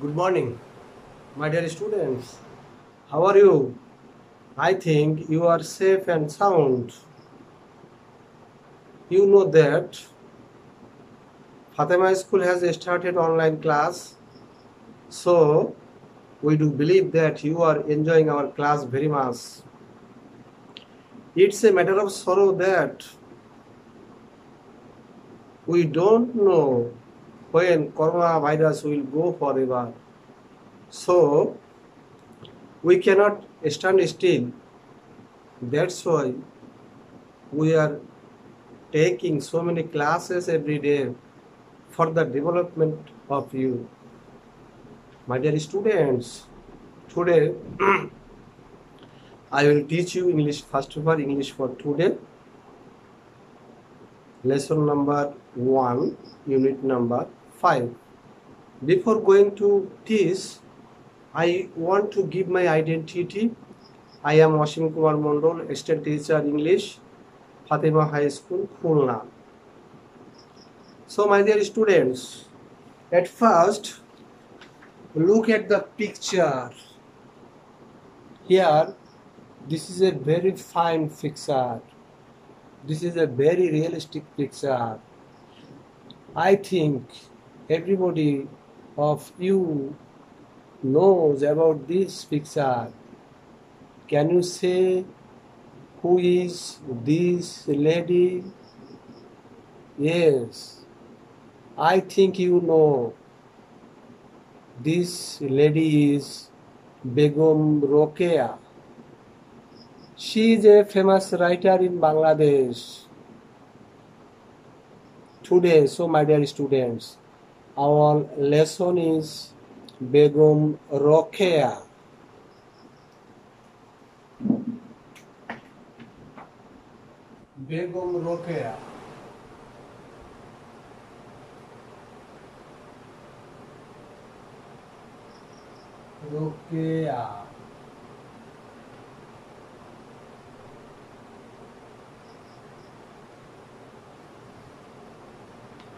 Good morning, my dear students. How are you? I think you are safe and sound. You know that Fatima School has started online class, so we do believe that you are enjoying our class very much. It's a matter of sorrow that we don't know when coronavirus will go forever. So we cannot stand still. That's why we are taking so many classes every day for the development of you. My dear students, today I will teach you English. First of all, English for today. Lesson number 1, unit number 5. Before going to teach, I want to give my identity. I am Wasim Kumar Mondol, Assistant Teacher English, Fatima High School, Khulna. So, my dear students, at first, look at the picture. Here, this is a very fine picture. This is a very realistic picture. I think everybody of you knows about this picture. Can you say who is this lady? Yes, I think you know. This lady is Begum Rokeya. She is a famous writer in Bangladesh. Today, so my dear students, our lesson is Begum Rokeya. Begum Rokeya. Rokeya.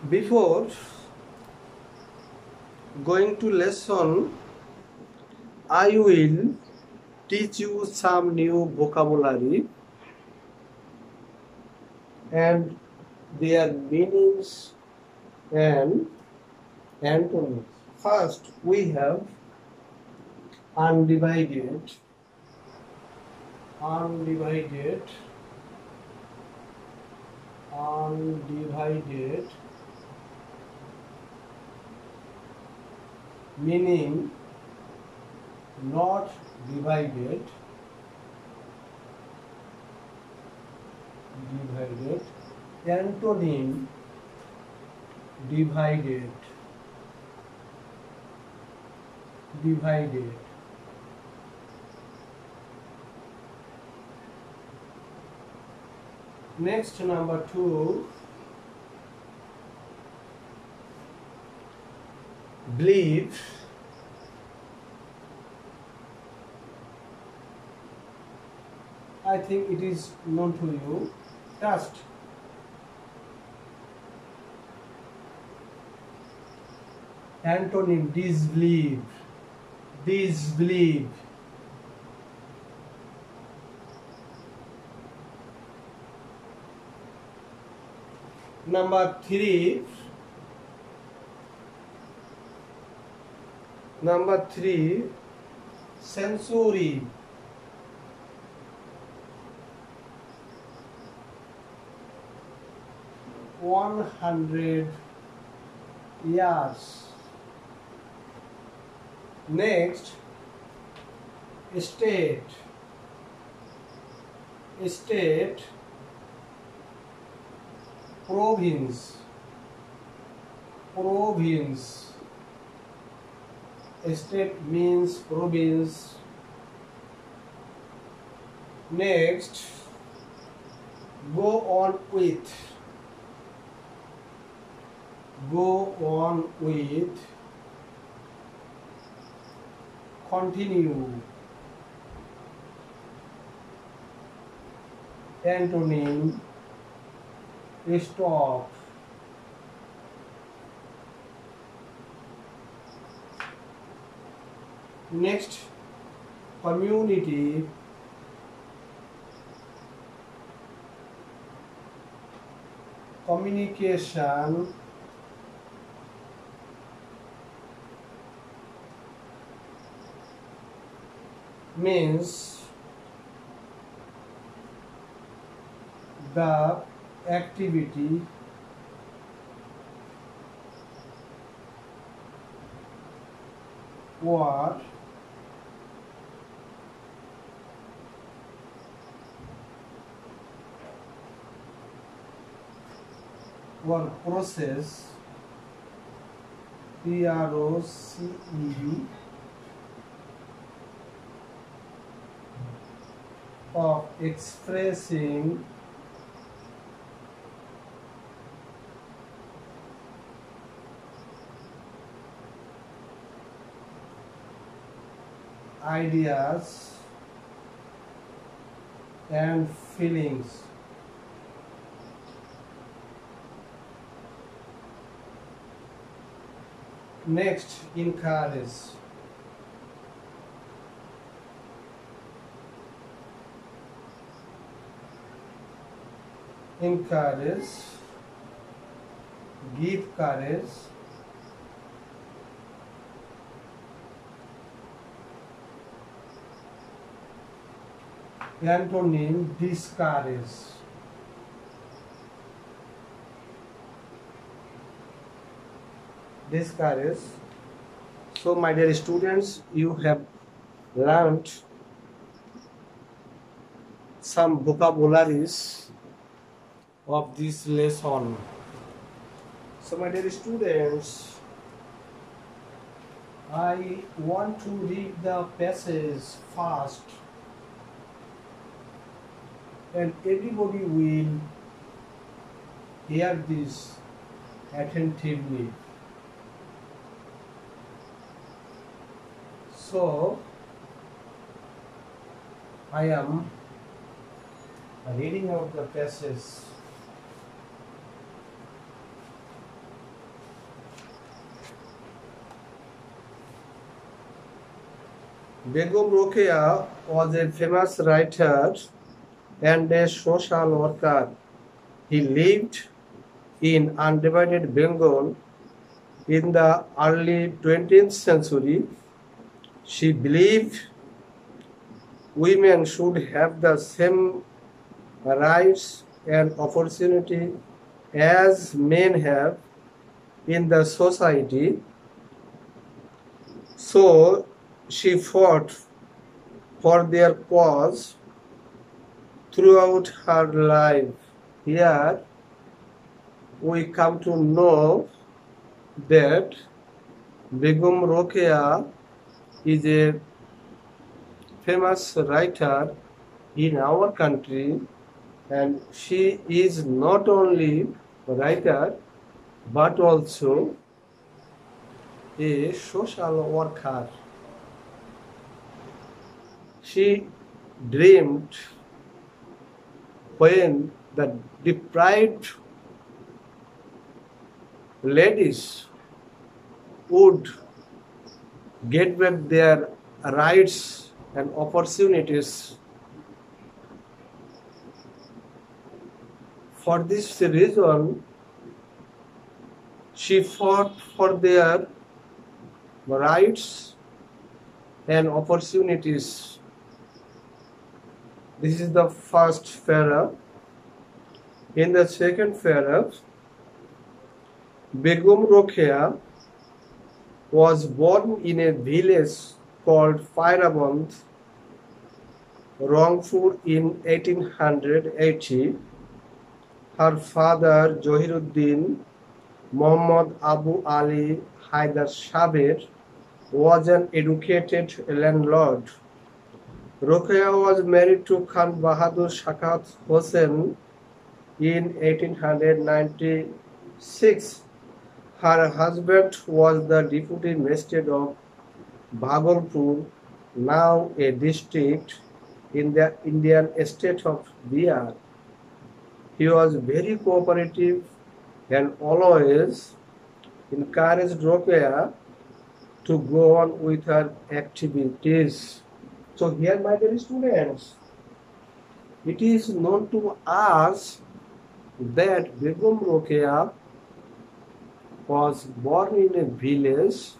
Before going to lesson, I will teach you some new vocabulary and their meanings and antonyms. First, we have undivided, undivided, undivided, meaning not divided, divided, antonym, divided, divided. Next, number 2, believe, I think it is known to you. Trust, antonym, disbelieve, disbelieve. Number 3, sensory, 100 years. Next, state, state, province, province, state means province. Next, go on with, go on with, continue, antonym, stop, Next, community. Communication means the activity or process, PROCED, of expressing ideas and feelings. Next, encourage. Encourage, give courage, antonym, discourage. Discourage. So my dear students, you have learned some vocabularies of this lesson. So my dear students, I want to read the passage fast and everybody will hear this attentively. So I am reading out the passage. Begum Rokeya was a famous writer and a social worker. He lived in undivided Bengal in the early 20th century. She believed women should have the same rights and opportunity as men have in the society. So she fought for their cause throughout her life. Here we come to know that Begum Rokeya is a famous writer in our country, and she is not only a writer but also a social worker. She dreamed when the deprived ladies would get back their rights and opportunities. For this reason, she fought for their rights and opportunities. This is the first paragraph. In the second paragraph, Begum Rokeya was born in a village called Fairaband, Rangpur in 1880. Her father, Johiruddin Muhammad Abu Ali Haidar Sabir, was an educated landlord. Rokeya was married to Khan Bahadur Shakat Hossain in 1896. Her husband was the deputy magistrate of Bhagalpur, now a district in the Indian state of Bihar. He was very cooperative and always encouraged Rokeya to go on with her activities. So here, my dear students, it is known to us that Begum Rokeya was born in a village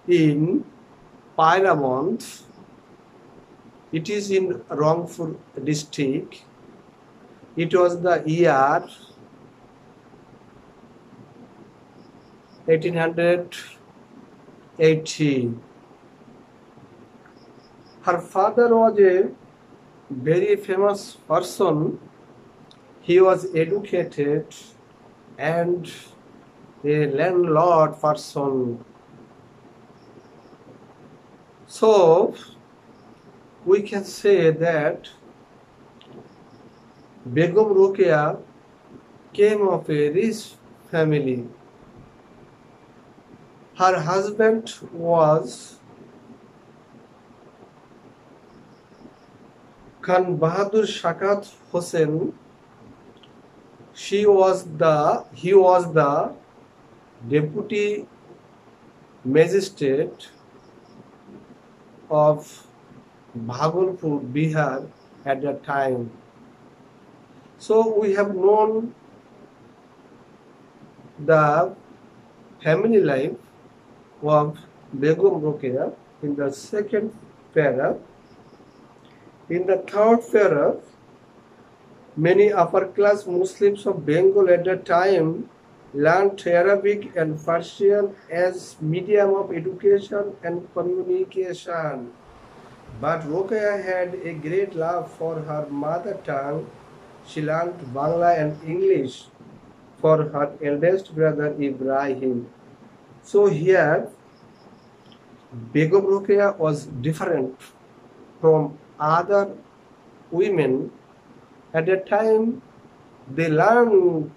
in Pyramont. It is in Rangpur district. It was the year 1880. Her father was a very famous person. He was educated and a landlord person. So we can say that Begum Rokeya came of a rich family. Her husband was Khan Bahadur Shakat Hossain. He was the deputy magistrate of Bhagalpur, Bihar at that time. So we have known the family life of Begum Rokeya in the second paragraph. In the third paragraph, many upper class Muslims of Bengal at that time learned Arabic and Persian as medium of education and communication. But Rokeya had a great love for her mother tongue. She learned Bangla and English for her eldest brother Ibrahim. So here, Begum Rokeya was different from other women. At that time, they learned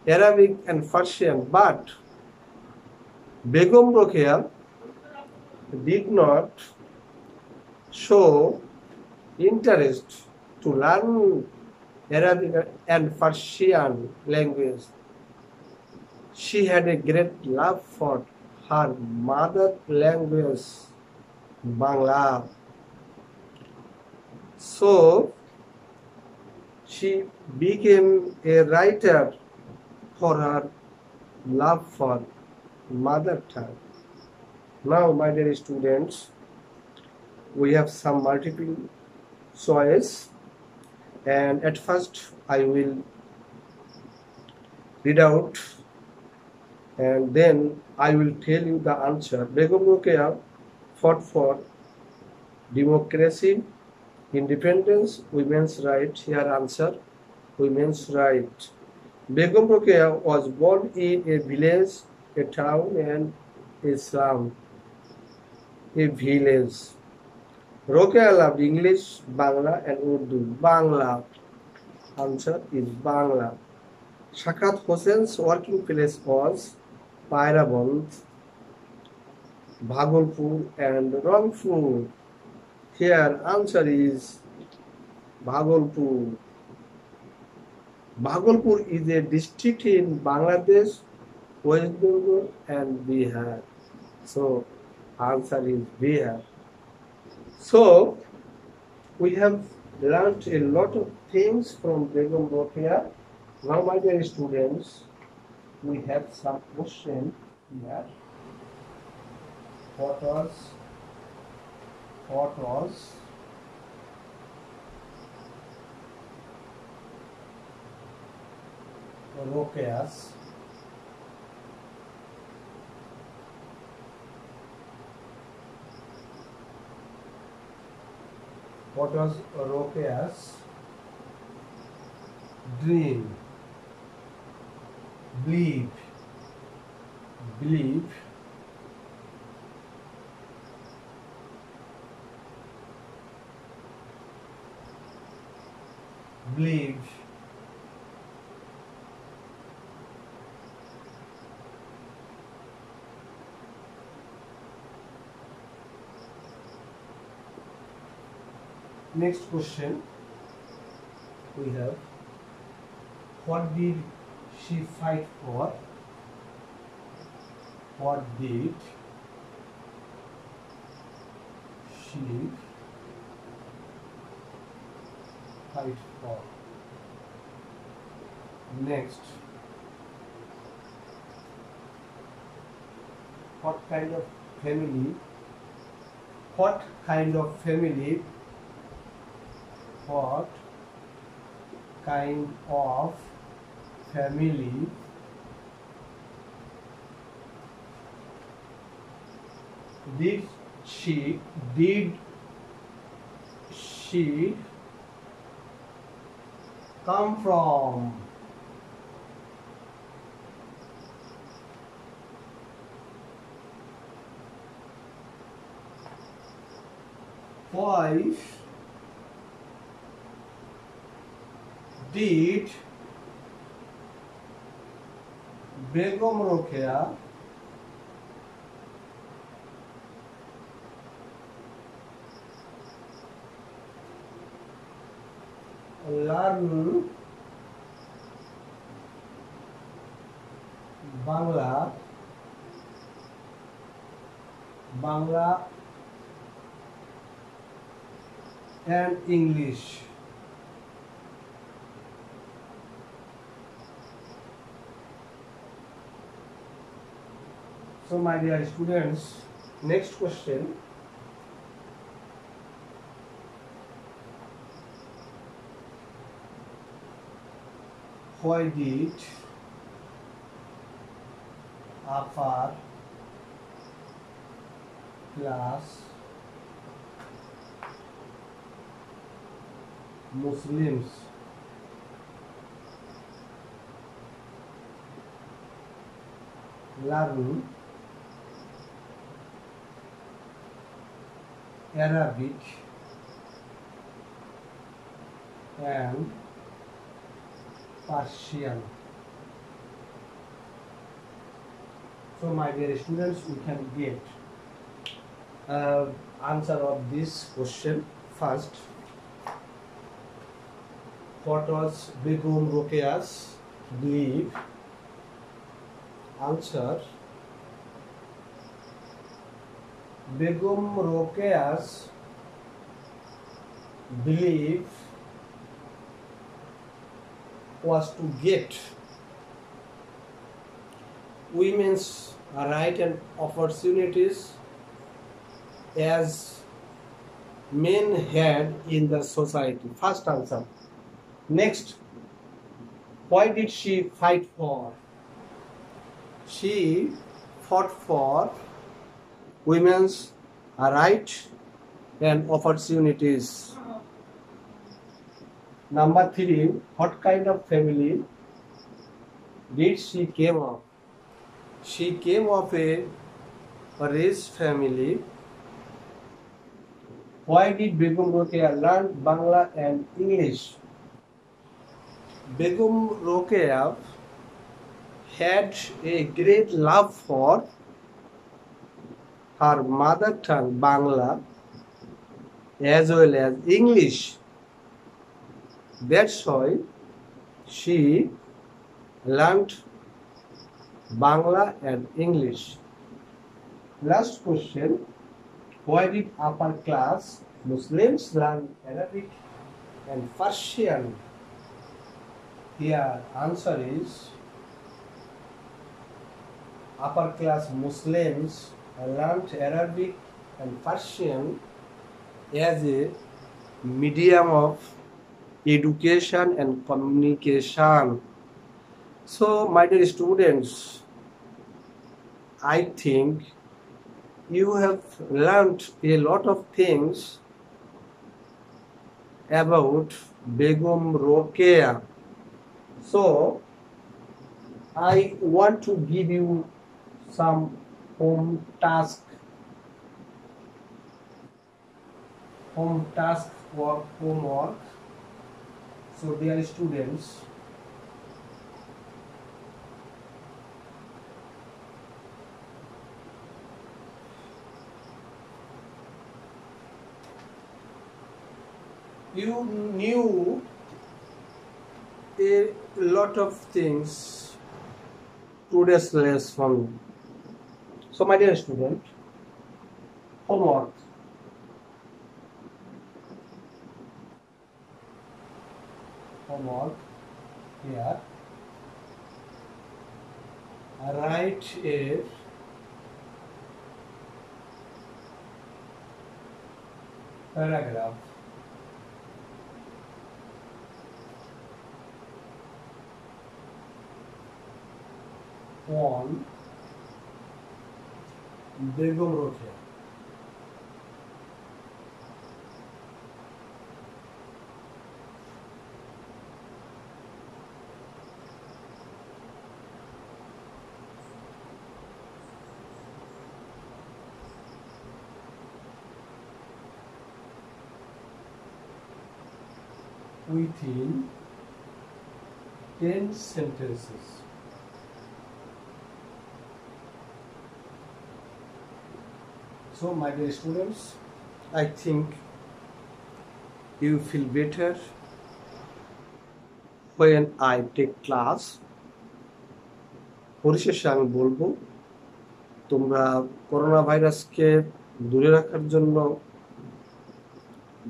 Arabic and Persian, but Begum Rokeya did not show interest to learn Arabic and Persian language. She had a great love for her mother language, Bangla. So she became a writer for her love for mother tongue. Now, my dear students, we have some multiple choice, and at first I will read out and then I will tell you the answer. Begum Rokeya fought for democracy, independence, women's right. Here answer, women's right. Begum Rokeya was born in a village, a town and a slum. A village. Rokeya loved English, Bangla and Urdu. Bangla. Answer is Bangla. Shakat Hossain's working place was Pyramont, Bhagalpur and Rangpur. Here answer is Bhagalpur. Bhagalpur is a district in Bangladesh, West Bengal and Bihar. So answer is Bihar. So we have learned a lot of things from Begum Rokeya. Now, my dear students, we have some question here. What was Rokeya's dream, believe, Next question we have, what did she fight for? What did she fight for? Next, what kind of family? What kind of family? What kind of family did she come from? Why did Begum Rokeya learn Bangla and English? So my dear students, next question. Why did upper class Muslims learn Arabic and Persian? So my dear students, we can get answer of this question. First, what was Begum Rokeya's belief? Answer: Begum Rokeya's belief was to get women's right and opportunities as men had in the society. First answer. Next, why did she fight for? She fought for women's right and opportunities. Number 3, what kind of family did she came of? She came of a rich family. Why did Begum Rokeya learn Bangla and English? Begum Rokeya had a great love for her mother tongue Bangla as well as English. That's why she learned Bangla and English. Last question, why did upper class Muslims learn Arabic and Persian? Here answer is upper class Muslims learned Arabic and Persian as a medium of education and communication. So my dear students, I think you have learned a lot of things about Begum Rokeya. So I want to give you some home task homework. So dear students, you knew a lot of things today's lesson. So my dear student, homework. Homework here. Write a paragraph on Begum Rokia. Within 10 sentences. So my dear students, I think you feel better when I take class. পরিশেষে আমি বলবো তোমরা corona ভাইরাসকে দূরে রাখার জন্য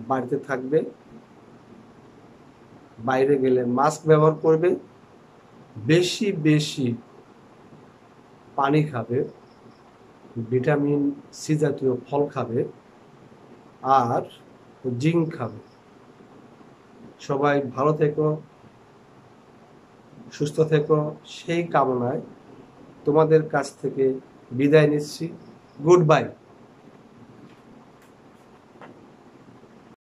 বাড়িতে থাকবে, বাইরে গেলে মাস্ক ব্যবহার করবে, বেশি বেশি পানি খাবে, ভিটামিন সি জাতীয় ফল খাবে আর জিঙ্ক খাবে। সবাই ভালো থেকো, সুস্থ থেকো, সেই কামনায় তোমাদের কাছ থেকে বিদায় নিচ্ছি। Good bye.